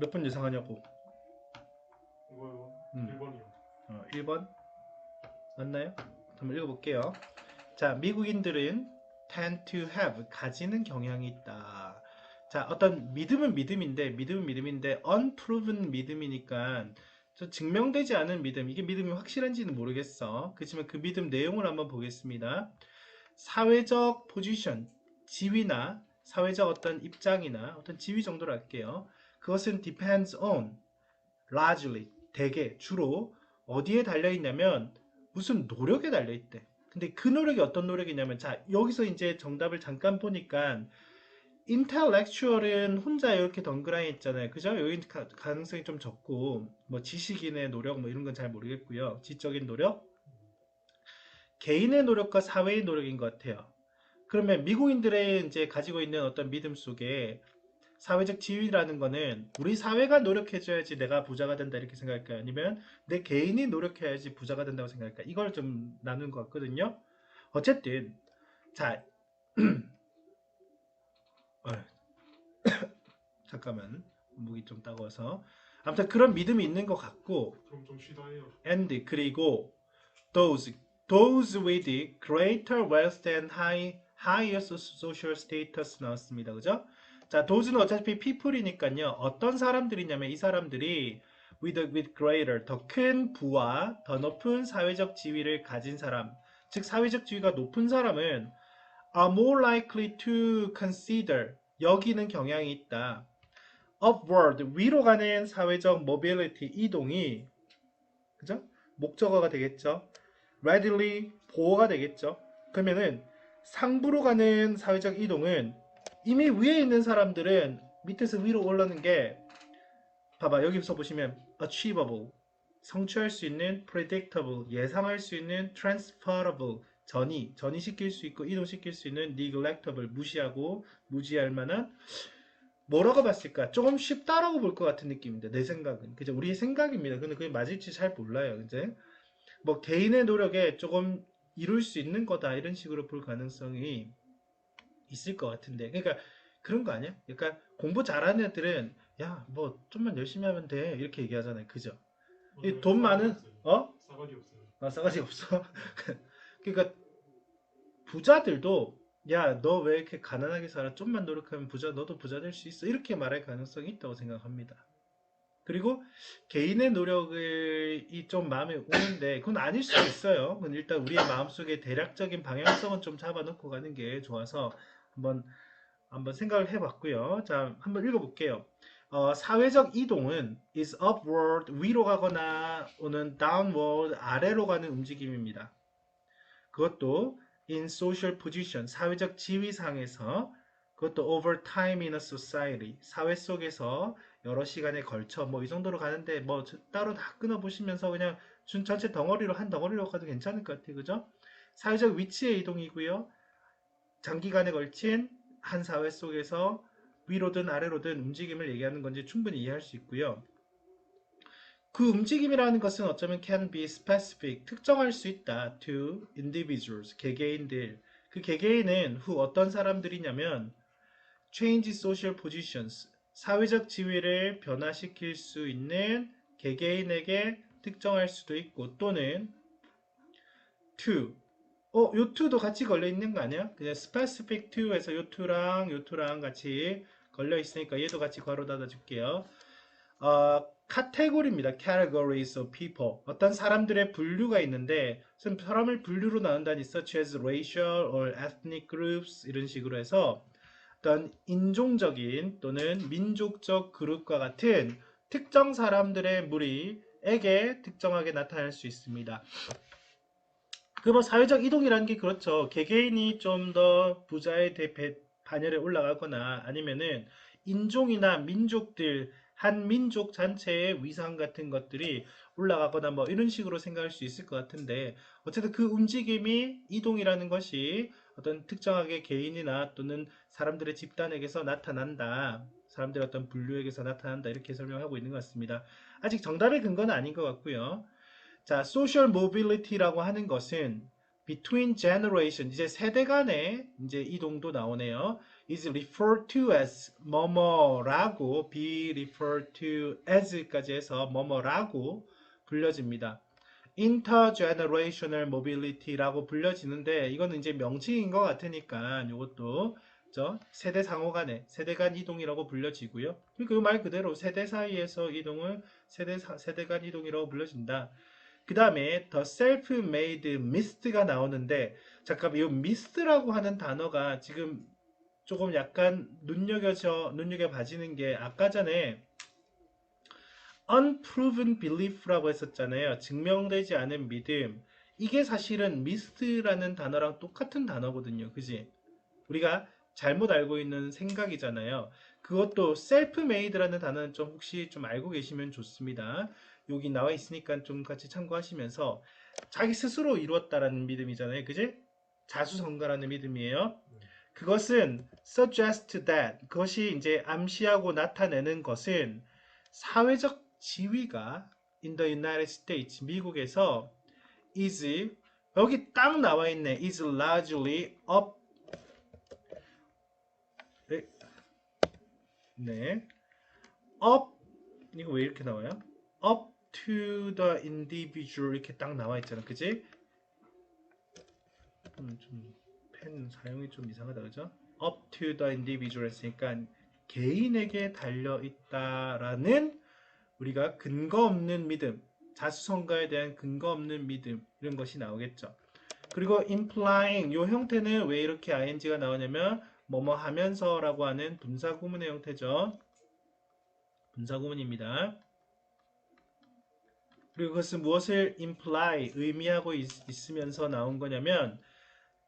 몇 번 예상하냐고. 이거요. 음. 1번이요. 1번 맞나요? 한번 읽어볼게요. 자, 미국인들은 tend to have 가지는 경향이 있다. 자, 어떤 믿음은 믿음인데 unproven 믿음이니까 저 증명되지 않은 믿음, 이게 믿음이 확실한지는 모르겠어. 그렇지만 그 믿음 내용을 한번 보겠습니다. 사회적 포지션, 지위나 사회적 어떤 입장이나 어떤 지위 정도로 할게요. 그것은 depends on, largely, 대개, 주로 어디에 달려있냐면 무슨 노력에 달려있대. 근데 그 노력이 어떤 노력이냐면, 자, 여기서 이제 정답을 잠깐 보니까 intellectual은 혼자 이렇게 덩그라니 있잖아요. 그죠? 여기 가능성이 좀 적고, 뭐 지식인의 노력 뭐 이런 건 잘 모르겠고요. 지적인 노력, 개인의 노력과 사회의 노력인 것 같아요. 그러면 미국인들의 이제 가지고 있는 어떤 믿음 속에 사회적 지위라는 거는 우리 사회가 노력해줘야지 내가 부자가 된다 이렇게 생각할까요? 아니면 내 개인이 노력해야지 부자가 된다고 생각할까요? 이걸 좀 나눈 것 같거든요. 어쨌든 자 어, 잠깐만 목이 좀 따가워서 아무튼 그런 믿음이 있는 것 같고 그럼 좀 쉬다 해요. and 그리고 those those with greater wealth and higher social status 나왔습니다. 그죠? 자, those는 어차피 people이니까요. 어떤 사람들이냐면 이 사람들이 with greater 더 큰 부와 더 높은 사회적 지위를 가진 사람, 즉 사회적 지위가 높은 사람은 are more likely to consider 여기는 경향이 있다. upward 위로 가는 사회적 mobility 이동이 그죠? 목적어가 되겠죠. readily 보호가 되겠죠. 그러면은 상부로 가는 사회적 이동은 이미 위에 있는 사람들은 밑에서 위로 올라오는 게 봐봐 여기서 보시면 achievable 성취할 수 있는 predictable 예상할 수 있는 transferable 전이시킬 수 있고 이동시킬 수 있는 neglectable 무시하고 무지할 만한 뭐라고 봤을까? 조금 쉽다라고 볼 것 같은 느낌인데 내 생각은 그죠? 우리의 생각입니다. 근데 그게 맞을지 잘 몰라요. 이제 뭐 개인의 노력에 조금 이룰 수 있는 거다 이런 식으로 볼 가능성이 있을 것 같은데 그러니까 그런 거 아니야? 그러니까 공부 잘하는 애들은 야 뭐 좀만 열심히 하면 돼 이렇게 얘기하잖아요. 그죠? 이 맞아요. 돈 싸가지 많은 없어요. 어? 싸가지 없어요. 아 싸가지 없어. 그러니까 부자들도 야 너 왜 이렇게 가난하게 살아? 좀만 노력하면 부자 너도 부자 될 수 있어 이렇게 말할 가능성이 있다고 생각합니다. 그리고 개인의 노력을 좀 마음에 오는데 그건 아닐 수도 있어요. 근데 일단 우리의 마음속에 대략적인 방향성은 좀 잡아놓고 가는 게 좋아서 한번 생각을 해봤고요. 자, 한번 읽어볼게요. 사회적 이동은 is upward 위로 가거나 오는 downward 아래로 가는 움직임입니다. 그것도 in social position 사회적 지위상에서 그것도 over time in a society 사회 속에서 여러 시간에 걸쳐 뭐 이 정도로 가는데 뭐 따로 다 끊어 보시면서 그냥 전체 덩어리로 한 덩어리로 가도 괜찮을 것 같아요. 그죠? 사회적 위치의 이동이고요. 장기간에 걸친 한 사회 속에서 위로든 아래로든 움직임을 얘기하는 건지 충분히 이해할 수 있고요. 그 움직임이라는 것은 어쩌면 can be specific, 특정할 수 있다 to individuals, 개개인들. 그 개개인은 who 어떤 사람들이냐면 change social positions, 사회적 지위를 변화시킬 수 있는 개개인에게 특정할 수도 있고 또는 to, 요 to도 같이 걸려 있는 거 아니야? 그냥 specific to에서 요 to랑 같이 걸려 있으니까 얘도 같이 괄호 닫아 줄게요. 카테고리입니다. categories of people. 어떤 사람들의 분류가 있는데, 사람을 분류로 나눈다니 such as racial or ethnic groups 이런 식으로 해서 어떤 인종적인 또는 민족적 그룹과 같은 특정 사람들의 무리에게 특정하게 나타날 수 있습니다. 그 뭐 사회적 이동이라는 게 그렇죠. 개개인이 좀 더 부자의 반열에 올라가거나 아니면은 인종이나 민족들 한 민족 전체의 위상 같은 것들이 올라가거나 뭐 이런 식으로 생각할 수 있을 것 같은데 어쨌든 그 움직임이 이동이라는 것이 어떤 특정하게 개인이나 또는 사람들의 집단에게서 나타난다. 사람들의 어떤 분류에게서 나타난다. 이렇게 설명하고 있는 것 같습니다. 아직 정답의 근거는 아닌 것 같고요. 자, social mobility라고 하는 것은 between generation, 이제 세대 간의 이제 이동도 나오네요. is referred to as 뭐뭐라고, be referred to as까지 해서 뭐뭐라고 불려집니다. intergenerational mobility라고 불려지는데 이거는 이제 명칭인 것 같으니까 이것도 세대 상호 간의 세대 간 이동이라고 불려지고요. 그 말 그대로 세대 사이에서 이동을 세대 간 이동이라고 불려진다. 그 다음에 the self-made mist가 나오는데 잠깐만 이 mist라고 하는 단어가 지금 조금 약간 눈여겨봐지는 게 아까 전에 unproven belief라고 했었잖아요. 증명되지 않은 믿음. 이게 사실은 mist라는 단어랑 똑같은 단어거든요. 그지? 우리가 잘못 알고 있는 생각이잖아요. 그것도 self-made라는 단어는 좀 혹시 좀 알고 계시면 좋습니다. 여기 나와 있으니까 좀 같이 참고하시면서 자기 스스로 이루었다라는 믿음이잖아요. 그지? 자수성가라는 믿음이에요. 그것은 suggest that 그것이 이제 암시하고 나타내는 것은 사회적 지위가 in the United States 미국에서 is 여기 딱 나와 있네. is largely up 네. up 이거 왜 이렇게 나와요? up to the individual 이렇게 딱 나와 있잖아. 그지? 좀 펜 사용이 좀 이상하다. 그죠? up to the individual 했으니까 개인에게 달려 있다라는 우리가 근거 없는 믿음, 자수성가에 대한 근거 없는 믿음 이런 것이 나오겠죠. 그리고 implying 이 형태는 왜 이렇게 ing가 나오냐면 뭐뭐 하면서라고 하는 분사구문의 형태죠. 분사구문입니다. 그리고 그것은 무엇을 imply, 의미하고 있으면서 나온 거냐면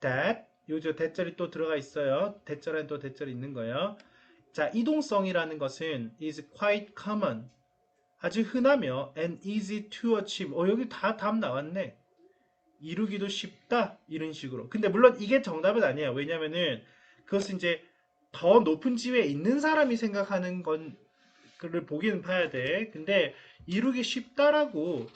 that, 요저 대절이 또 들어가 있어요. 대절엔 또 대절이 있는 거예요. 자, 이동성이라는 것은 is quite common, 아주 흔하며 and easy to achieve. 여기 다 답 나왔네. 이루기도 쉽다 이런 식으로. 근데 물론 이게 정답은 아니에요. 왜냐면은 그것은 이제 더 높은 지위에 있는 사람이 생각하는 건 그를 보기는 봐야 돼. 근데 이루기 쉽다라고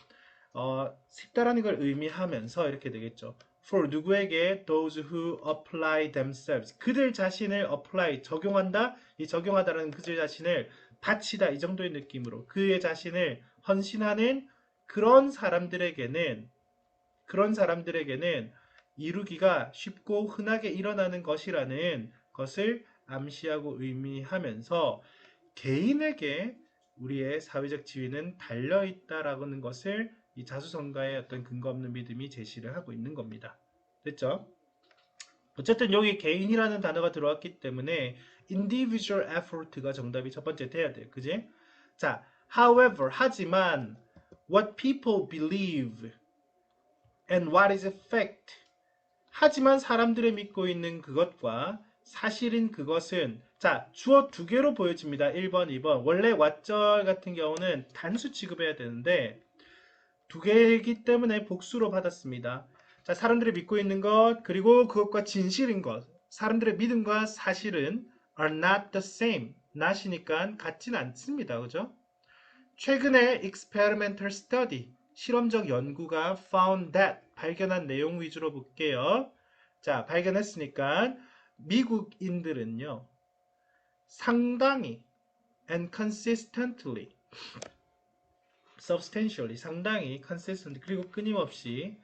쉽다라는 걸 의미하면서 이렇게 되겠죠. For 누구에게 those who apply themselves 그들 자신을 apply 적용한다. 이 적용하다라는 그들 자신을 바치다 이 정도의 느낌으로 그의 자신을 헌신하는 그런 사람들에게는 이루기가 쉽고 흔하게 일어나는 것이라는 것을 암시하고 의미하면서 개인에게 우리의 사회적 지위는 달려있다라는 것을 이 자수성가의 어떤 근거 없는 믿음이 제시를 하고 있는 겁니다. 됐죠? 어쨌든 여기 개인이라는 단어가 들어왔기 때문에 individual effort가 정답이 첫 번째 돼야 돼요. 그지? 자, however, 하지만 what people believe and what is fact 하지만 사람들이 믿고 있는 그것과 사실인 그것은 자 주어 두 개로 보여집니다. 1번, 2번. 원래 왓절 같은 경우는 단수 취급해야 되는데 두 개이기 때문에 복수로 받았습니다. 자 사람들이 믿고 있는 것 그리고 그것과 진실인 것 사람들의 믿음과 사실은 are not the same. not이니까 같진 않습니다. 그죠? 최근에 experimental study 실험적 연구가 found that 발견한 내용 위주로 볼게요. 자, 발견했으니까 미국인들은요. 상당히 and consistently substantially 상당히 consistent 그리고 끊임없이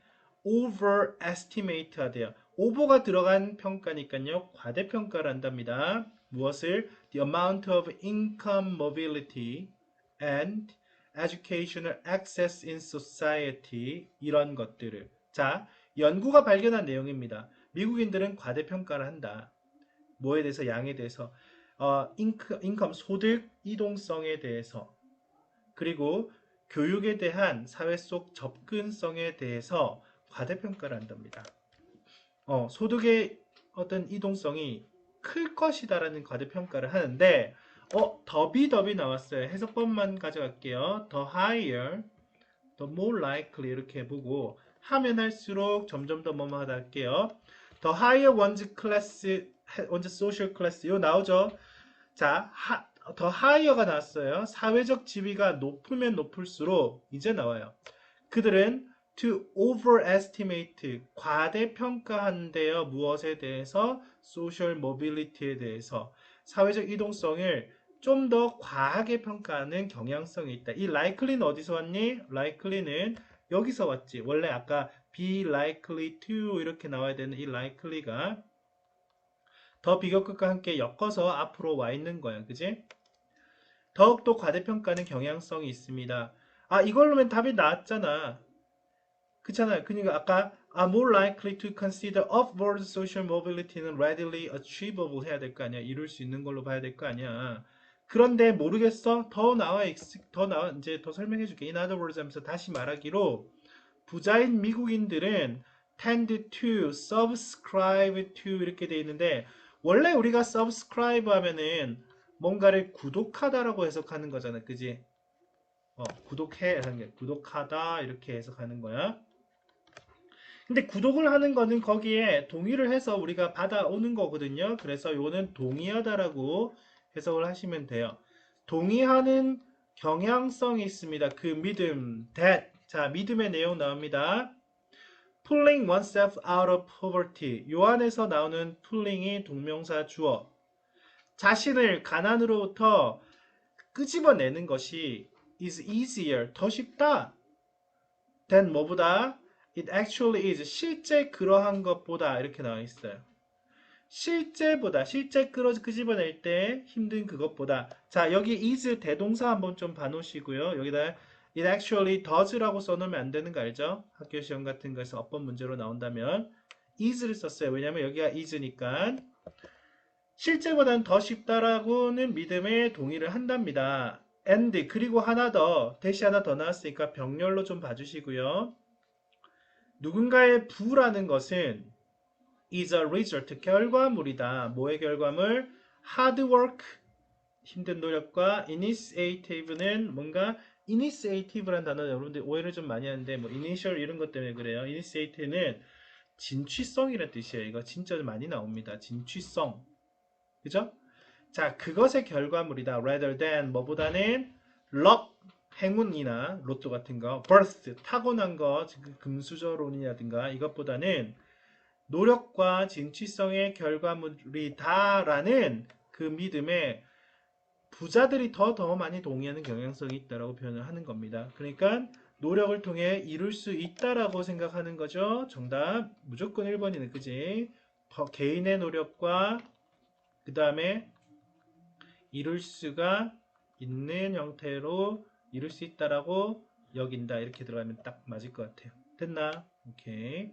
overestimate 하대요. over가 들어간 평가니까요. 과대평가를 한답니다. 무엇을? The amount of income mobility and educational access in society 이런 것들을 자 연구가 발견한 내용입니다. 미국인들은 과대평가를 한다. 뭐에 대해서? 양에 대해서 인컴 소득 이동성에 대해서 그리고 교육에 대한 사회 속 접근성에 대해서 과대평가를 한답니다. 소득의 어떤 이동성이 클 것이다라는 과대평가를 하는데 더비 나왔어요. 해석법만 가져갈게요. The higher, the more likely 이렇게 보고 하면 할수록 점점 더 뭐뭐하다 할게요. The higher one's social class 이거 나오죠. 자, the higher가 나왔어요. 사회적 지위가 높으면 높을수록 이제 나와요. 그들은 to overestimate, 과대평가한대요. 무엇에 대해서? social mobility에 대해서. 사회적 이동성을 좀 더 과하게 평가하는 경향성이 있다. 이 likely는 어디서 왔니? likely는 여기서 왔지. 원래 아까 be likely to 이렇게 나와야 되는 이 likely가 더 비교급과 함께 엮어서 앞으로 와 있는 거야. 그지? 더욱더 과대평가하는 경향성이 있습니다. 아, 이걸로면 답이 나왔잖아. 그렇잖아요. 그러니까 아까 are more likely to consider upward social mobility는 readily achievable 해야 될 거 아니야. 이룰 수 있는 걸로 봐야 될 거 아니야. 그런데 모르겠어. 더 나와 이제 더 설명해 줄게. In other words 하면서 다시 말하기로 부자인 미국인들은 tend to subscribe to 이렇게 돼 있는데 원래 우리가 subscribe 하면은 뭔가를 구독하다라고 해석하는 거잖아. 그지? 구독해 하는 게 구독하다 이렇게 해석하는 거야. 근데 구독을 하는 거는 거기에 동의를 해서 우리가 받아오는 거거든요. 그래서 요거는 동의하다라고 해석을 하시면 돼요. 동의하는 경향성이 있습니다. 그 믿음, that. 자, 믿음의 내용 나옵니다. pulling oneself out of poverty. 요 안에서 나오는 pulling이 동명사 주어. 자신을 가난으로부터 끄집어내는 것이 is easier. 더 쉽다. than 뭐보다? It actually is. 실제 그러한 것보다 이렇게 나와 있어요. 실제 끄집어낼 때 힘든 그것보다. 자, 여기 is 대동사 한번 좀 봐놓으시고요. 여기다 it actually does라고 써놓으면 안 되는 거 알죠? 학교 시험 같은 거에서 어법 문제로 나온다면 is를 썼어요. 왜냐면 여기가 is니까. 실제보다는 더 쉽다라고는 믿음에 동의를 한답니다. and 그리고 하나 더, 대시 하나 더 나왔으니까 병렬로 좀 봐주시고요. 누군가의 부라는 것은 is a result, 결과물이다. 뭐의 결과물? hard work, 힘든 노력과 initiative는 뭔가 initiative란 단어 여러분들 오해를 좀 많이 하는데 뭐 initial 이런 것 때문에 그래요. initiative는 진취성이라는 뜻이에요. 이거 진짜 많이 나옵니다. 진취성. 그죠? 자, 그것의 결과물이다. rather than 뭐보다는 luck, 행운이나 로또 같은 거, birth, 타고난 거, 금수저론이라든가 이것보다는 노력과 진취성의 결과물이다라는 그 믿음에 부자들이 더 많이 동의하는 경향성이 있다라고 표현을 하는 겁니다. 그러니까 노력을 통해 이룰 수 있다라고 생각하는 거죠. 정답 무조건 1번이네. 그지? 개인의 노력과 그 다음에 이룰 수가 있는 형태로 이룰 수 있다라고 여긴다. 이렇게 들어가면 딱 맞을 것 같아요. 됐나? 오케이.